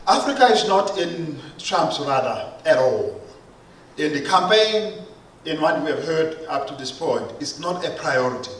Africa is not in Trump's radar at all. In the campaign, in what we have heard up to this point, it's not a priority.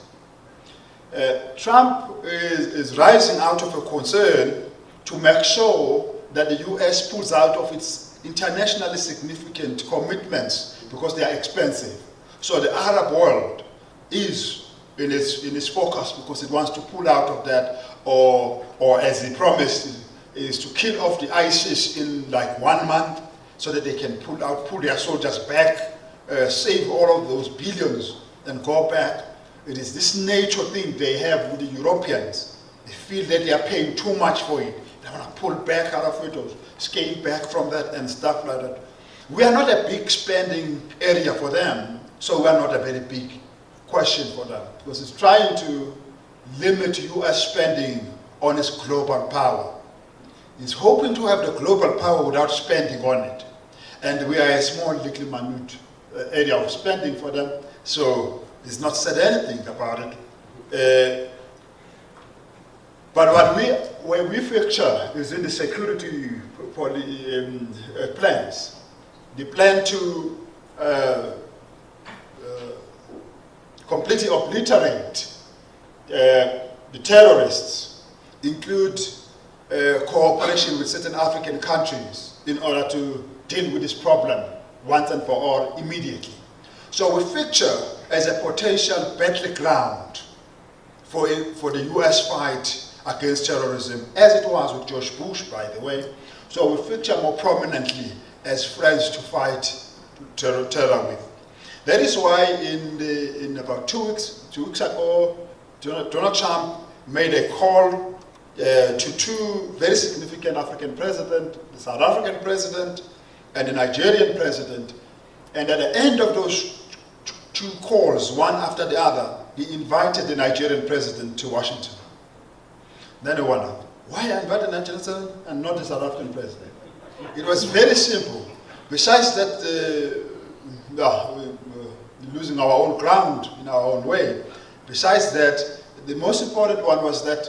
Trump is rising out of a concern to make sure that the US pulls out of its internationally significant commitments because they are expensive. So the Arab world is in its focus because it wants to pull out of that, or as he promised, is to kill off the ISIS in like 1 month so that they can pull their soldiers back, save all of those billions and go back. It is this nature thing they have with the Europeans. They feel that they are paying too much for it. They want to pull back out of it or scale back from that and stuff like that. We are not a big spending area for them, so we are not a very big question for them, because it's trying to limit US spending on its global power. It's hoping to have the global power without spending on it. And we are a small, little, minute area of spending for them, so it's not said anything about it. But where we feature is in the security plans. The plan to completely obliterate the terrorists include cooperation with certain African countries in order to deal with this problem once and for all immediately. So we feature as a potential battleground for the US fight against terrorism, as it was with George Bush, by the way. So we feature more prominently as friends to fight terror with. That is why in about 2 weeks ago, Donald Trump made a call to 2 very significant African presidents, the South African president and the Nigerian president. And at the end of those 2 calls, one after the other, he invited the Nigerian president to Washington. Then they wonder, why I invited the Nigerian president and not the South African president? It was very simple. Besides that, we're losing our own ground in our own way. Besides that, the most important one was that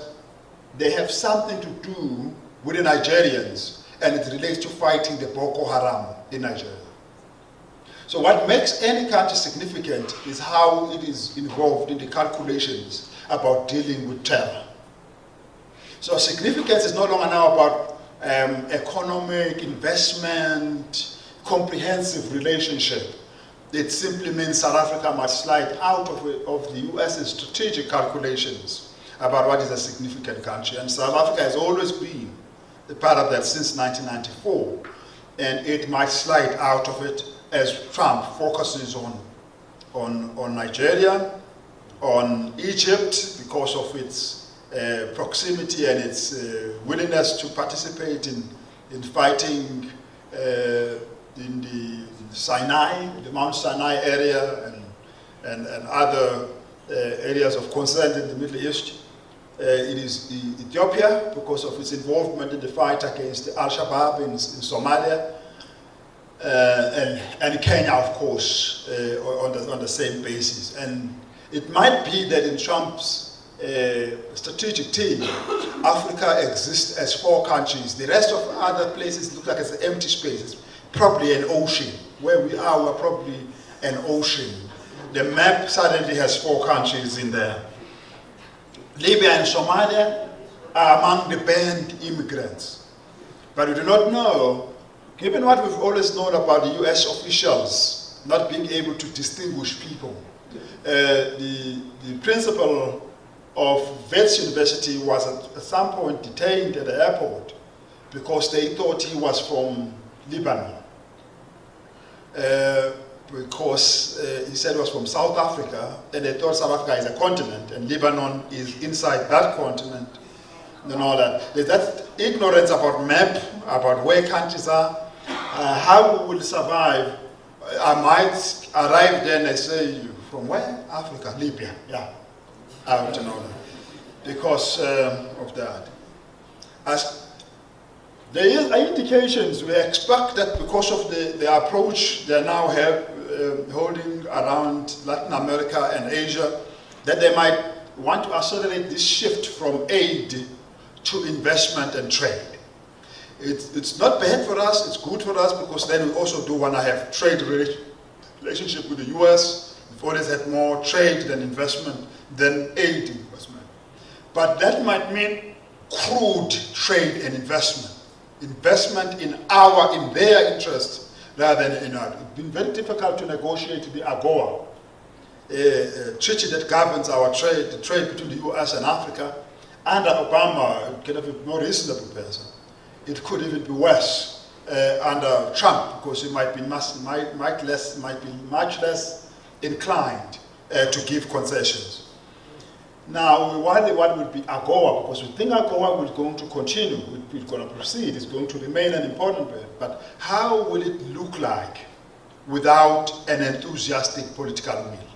they have something to do with the Nigerians, and it relates to fighting the Boko Haram in Nigeria. So what makes any country significant is how it is involved in the calculations about dealing with terror. So significance is no longer now about economic, investment, comprehensive relationship. It simply means South Africa must slide out of the US's strategic calculations about what is a significant country. And South Africa has always been a part of that since 1994. And it might slide out of it as Trump focuses on Nigeria, on Egypt, because of its proximity and its willingness to participate in fighting in the Sinai, the Mount Sinai area, and other areas of concern in the Middle East. It is Ethiopia, because of its involvement in the fight against Al-Shabaab in Somalia, and Kenya, of course, on the same basis. And it might be that in Trump's strategic team, Africa exists as 4 countries. The rest of other places look like it's an empty space. It's probably an ocean. Where we are, we're probably an ocean. The map suddenly has 4 countries in there. Libya and Somalia are among the banned immigrants. But we do not know, given what we've always known about the US officials not being able to distinguish people, the principal of Wits University was at some point detained at the airport because they thought he was from Lebanon. Because he said he was from South Africa, and they thought South Africa is a continent, and Lebanon is inside that continent, and all that. There's that ignorance about map, about where countries are, how we will survive. I might arrive there and I say, from where? Africa, Libya, yeah, out and all that, because of that. As there are indications, we expect that because of the approach they now have holding around Latin America and Asia, that they might want to accelerate this shift from aid to investment and trade. It's not bad for us, it's good for us, because then we also do want to have trade relationship with the US. We've always had more trade than investment, than aid investment. But that might mean crude trade and investment. Investment in their interest rather than in ours. It's been very difficult to negotiate the AGOA, a treaty that governs our trade, the trade between the US and Africa. Under Obama, it could have been more reasonable person. It could even be worse under Trump, because he might be much less inclined to give concessions. Now, we wonder what would be AGOA, because we think AGOA is going to continue, it's going to proceed, it's going to remain an important bit. But how will it look like without an enthusiastic political will?